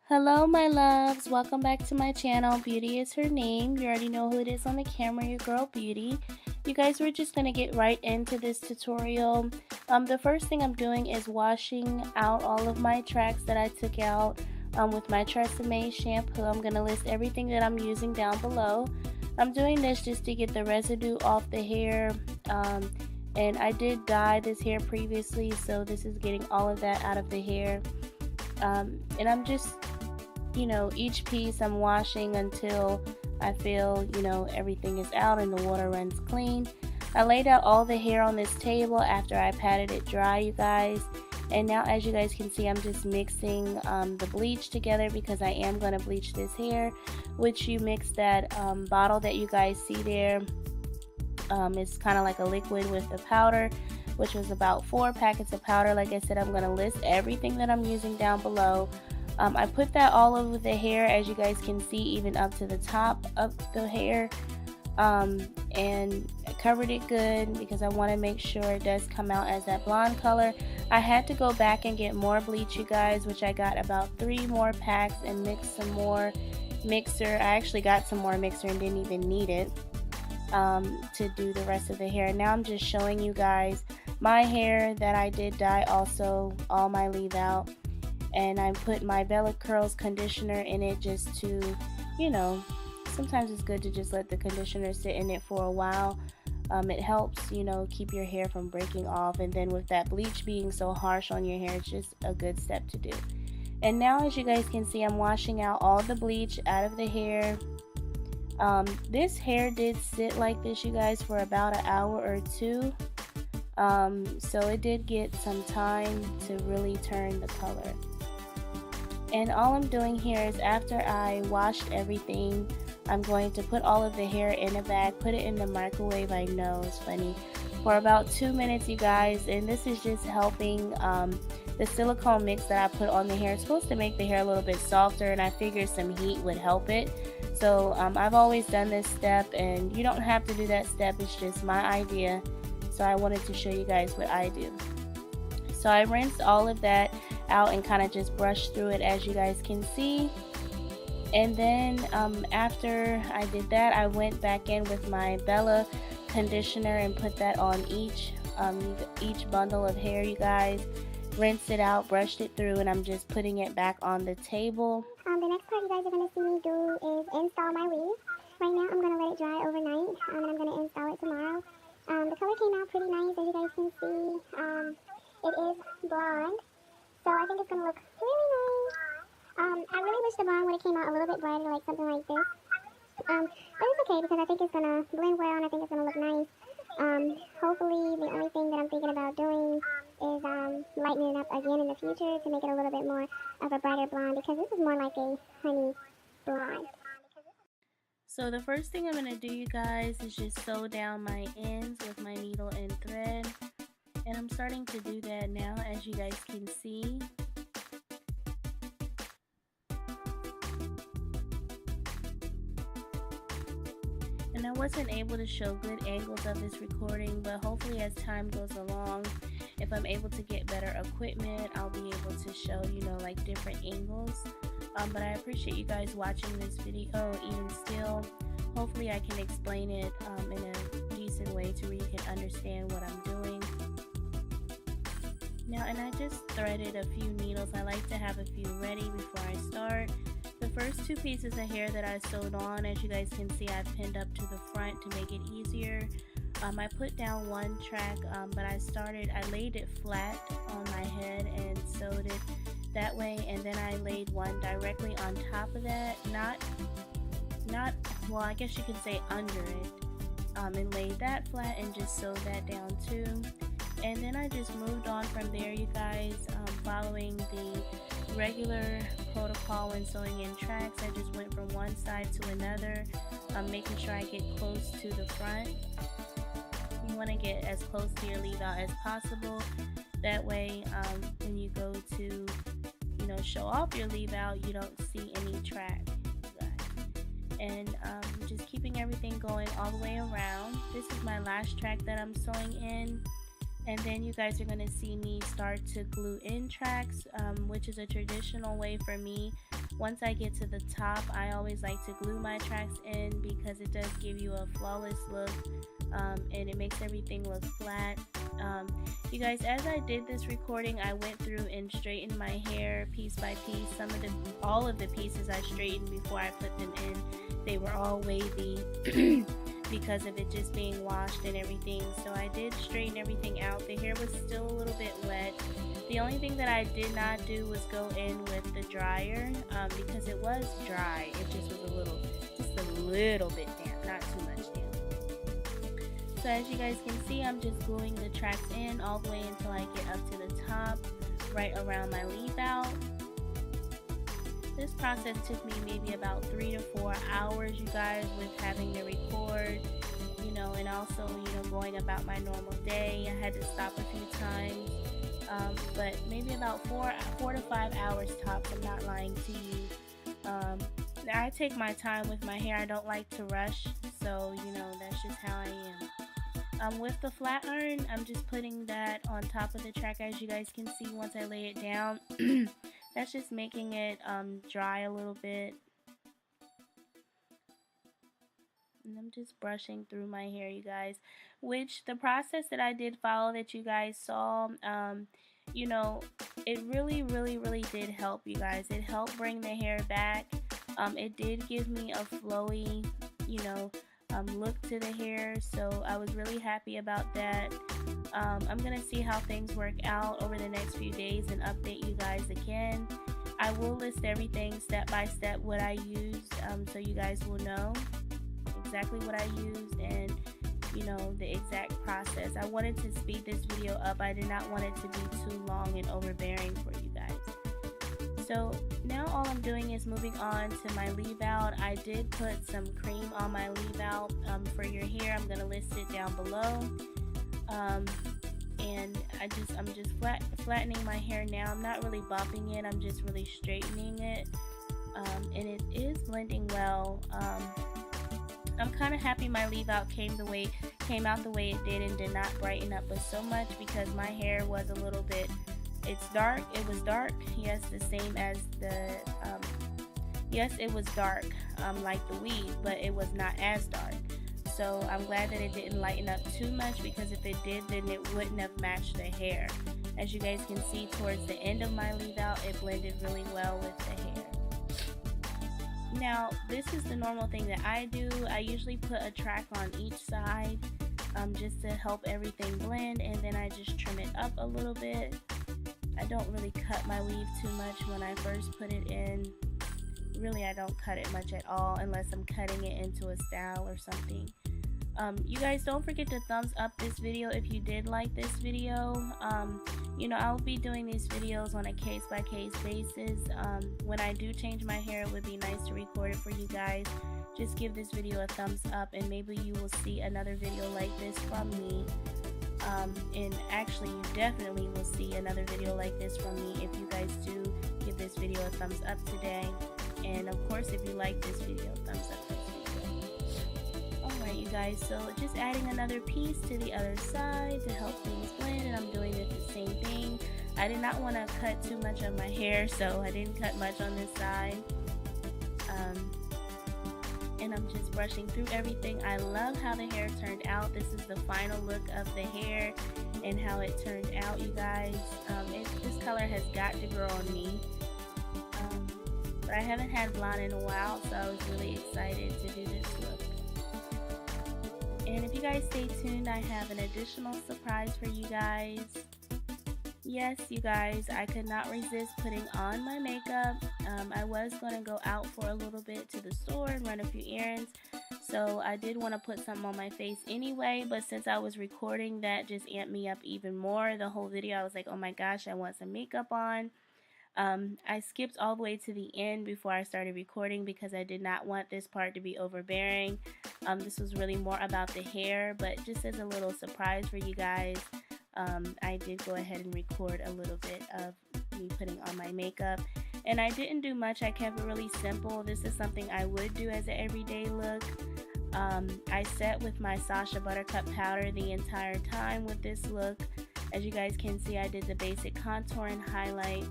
Hello my loves, welcome back to my channel. Beauty is her name. You already know who it is on the camera, your girl Beauty. You guys, we're just going to get right into this tutorial. The first thing I'm doing is washing out all of my tracks that I took out with my TRESEMME shampoo. I'm going to list everything that I'm using down below. I'm doing this just to get the residue off the hair, and I did dye this hair previously, so this is getting all of that out of the hair. And I'm just, each piece I'm washing until I feel, everything is out and the water runs clean. I laid out all the hair on this table after I patted it dry, you guys. And now, as you guys can see, I'm just mixing the bleach together because I am going to bleach this hair, which you mix that bottle that you guys see there. It's kind of like a liquid with the powder, which was about 4 packets of powder. Like I said, I'm going to list everything that I'm using down below. I put that all over the hair, as you guys can see, even up to the top of the hair, and I covered it good because I want to make sure it does come out as that blonde color. I had to go back and get more bleach, you guys, which I got about 3 more packs and mix some more mixer. I actually got some more mixer and didn't even need it to do the rest of the hair. Now I'm just showing you guys my hair that I did dye, also all my leave out, and I put my Bella Curls conditioner in it just to, sometimes it's good to just let the conditioner sit in it for a while. It helps, keep your hair from breaking off, and then with that bleach being so harsh on your hair, it's just a good step to do. And now, as you guys can see, I'm washing out all the bleach out of the hair. This hair did sit like this, you guys, for about an hour or two. So it did get some time to really turn the color. And all I'm doing here is, after I washed everything, I'm going to put all of the hair in a bag, put it in the microwave, I know it's funny, for about 2 minutes, you guys. And this is just helping the silicone mix that I put on the hair. It's supposed to make the hair a little bit softer, and I figured some heat would help it. So I've always done this step, and you don't have to do that step, it's just my idea. So I wanted to show you guys what I do. So I rinsed all of that out and kind of just brushed through it, as you guys can see. And then after I did that, I went back in with my Bella conditioner and put that on each bundle of hair, you guys. Rinsed it out, brushed it through, and I'm just putting it back on the table. The next part you guys are going to see me do is install my weave. Right now I'm going to let it dry overnight, and I'm going to install it tomorrow. The color came out pretty nice, as you guys can see. It is blonde, so I think it's going to look really nice. I really wish the blonde would have came out a little bit brighter, like something like this. But it's okay because I think it's going to blend well, and I think it's going to look nice. Hopefully the only thing that I'm thinking about doing is lightening it up again in the future to make it a little bit more of a brighter blonde, because this is more like a honey blonde. So the first thing I'm going to do, you guys, is just sew down my ends with my needle and thread. And I'm starting to do that now, as you guys can see. And I wasn't able to show good angles of this recording, but hopefully as time goes along, if I'm able to get better equipment, I'll be able to show, like different angles. But I appreciate you guys watching this video even still. Hopefully I can explain it in a decent way to where you can understand what I'm doing. Now, and I just threaded a few needles. I like to have a few ready before I start. The first 2 pieces of hair that I sewed on, as you guys can see, I pinned up to the front to make it easier. I put down one track, but I laid it flat on my head and sewed it that way, and then I laid one directly on top of that, well, I guess you could say under it, and laid that flat and just sewed that down too. And then I just moved on from there, you guys, following the regular protocol when sewing in tracks. I just went from one side to another, making sure I get close to the front. You want to get as close to your leave out as possible. That way, when you go to, show off your leave out, you don't see any track. And just keeping everything going all the way around. This is my last track that I'm sewing in. And then you guys are going to see me start to glue in tracks, which is a traditional way for me. Once I get to the top, I always like to glue my tracks in because it does give you a flawless look, and it makes everything look flat. You guys, as I did this recording, I went through and straightened my hair piece by piece. All of the pieces I straightened before I put them in. They were all wavy because of it just being washed and everything. So I did straighten everything out. The hair was still a little bit wet. The only thing that I did not do was go in with the dryer because it was dry. It just was a little bit damp, not too much damp. So as you guys can see, I'm just gluing the tracks in all the way until I get up to the top, right around my leave out. This process took me maybe about 3 to 4 hours, you guys, with having to record, and also, going about my normal day. I had to stop a few times, but maybe about 4 to 5 hours tops. I'm not lying to you. I take my time with my hair. I don't like to rush, so, that's just how I am. With the flat iron, I'm just putting that on top of the track, as you guys can see once I lay it down. That's just making it dry a little bit. And I'm just brushing through my hair, you guys. Which, the process that I did follow that you guys saw, it really, really, really did help, you guys. It helped bring the hair back. It did give me a flowy, look to the hair, so I was really happy about that. I'm gonna see how things work out over the next few days and update you guys again. I will list everything step by step what I used, so you guys will know exactly what I used and the exact process. I wanted to speed this video up. I did not want it to be too long and overbearing for you guys. So now all I'm doing is moving on to my leave out. I did put some cream on my leave out for your hair. I'm gonna list it down below. And I'm just flattening my hair now. I'm not really bumping it. I'm just really straightening it. And it is blending well. I'm kind of happy my leave out came out the way it did and did not brighten up so much, because my hair was a little bit. It's dark. It was dark. Yes, the same as the. Yes, it was dark, like the weave, but it was not as dark. So I'm glad that it didn't lighten up too much, because if it did, then it wouldn't have matched the hair. As you guys can see, towards the end of my leave out, it blended really well with the hair. Now, this is the normal thing that I do. I usually put a track on each side just to help everything blend, and then I just trim it up a little bit. I don't really cut my weave too much when I first put it in. Really, I don't cut it much at all unless I'm cutting it into a style or something. You guys, don't forget to thumbs up this video if you did like this video. I'll be doing these videos on a case-by-case basis. When I do change my hair, it would be nice to record it for you guys. Just give this video a thumbs up, and maybe you will see another video like this from me. And actually, you definitely will see another video like this from me if you guys do give this video a thumbs up today. And of course, if you like this video, thumbs up this video. Alright, you guys, so just adding another piece to the other side to help things blend, and I'm doing it the same thing. I did not want to cut too much of my hair, so I didn't cut much on this side. And I'm just brushing through everything. I love how the hair turned out. This is the final look of the hair and how it turned out, you guys. This color has got to grow on me. But I haven't had blonde in a while, so I was really excited to do this look. And if you guys stay tuned, I have an additional surprise for you guys. Yes, you guys, I could not resist putting on my makeup. I was going to go out for a little bit to the store and run a few errands. So I did want to put something on my face anyway, but since I was recording, that just amped me up even more. The whole video, I was like, oh my gosh, I want some makeup on. I skipped all the way to the end before I started recording because I did not want this part to be overbearing. This was really more about the hair, but just as a little surprise for you guys, I did go ahead and record a little bit of me putting on my makeup. And I didn't do much. I kept it really simple. This is something I would do as an everyday look. I set with my Sacha Buttercup powder the entire time with this look. As you guys can see, I did the basic contour and highlight.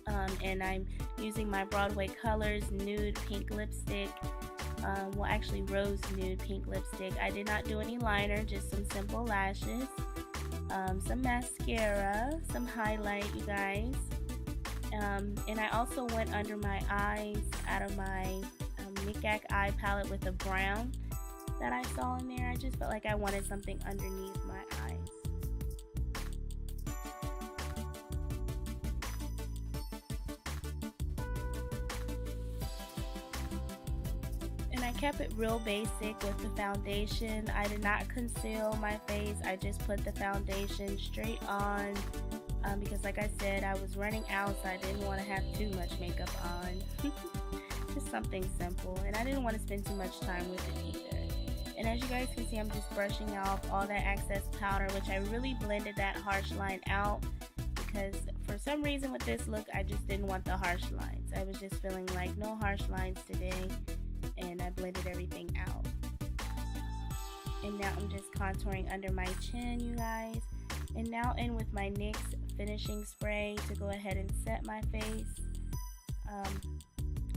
And I'm using my Broadway Colors nude pink lipstick. Well, actually rose nude pink lipstick. I did not do any liner, just some simple lashes, some mascara, some highlight, you guys. And I also went under my eyes out of my NICKAK eye palette with a brown that I saw in there. I just felt like I wanted something underneath my eyes. And I kept it real basic with the foundation. I did not conceal my face. I just put the foundation straight on because like I said, I was running out, so I didn't want to have too much makeup on. Just something simple, and I didn't want to spend too much time with it either. And as you guys can see, I'm just brushing off all that excess powder, which I really blended that harsh line out because for some reason with this look, I just didn't want the harsh lines. I was just feeling like no harsh lines today, and I blended everything out. And now I'm just contouring under my chin, you guys. And now in with my NYX finishing spray to go ahead and set my face.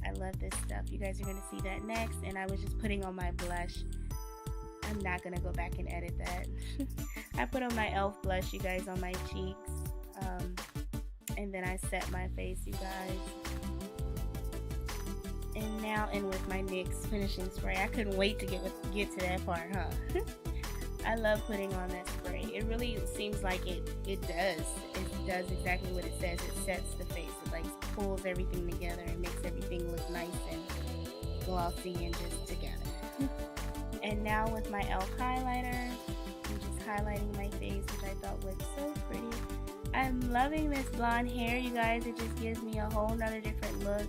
I love this stuff. You guys are going to see that next. And I was just putting on my blush. I'm not going to go back and edit that. I put on my e.l.f. blush, you guys, on my cheeks. And then I set my face, you guys. And now in with my NYX finishing spray. I couldn't wait to get to that part, huh? I love putting on that spray. It really seems like it does exactly what it says. It sets the face. It like pulls everything together and makes everything look nice and glossy and just together. And now with my e.l.f. highlighter, I'm just highlighting my face, which I thought looked so pretty. I'm loving this blonde hair, you guys. It just gives me a whole nother different look.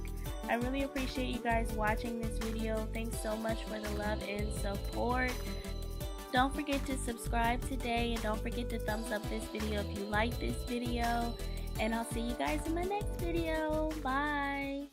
I really appreciate you guys watching this video. Thanks so much for the love and support. Don't forget to subscribe today, and don't forget to thumbs up this video if you like this video. And I'll see you guys in my next video. Bye!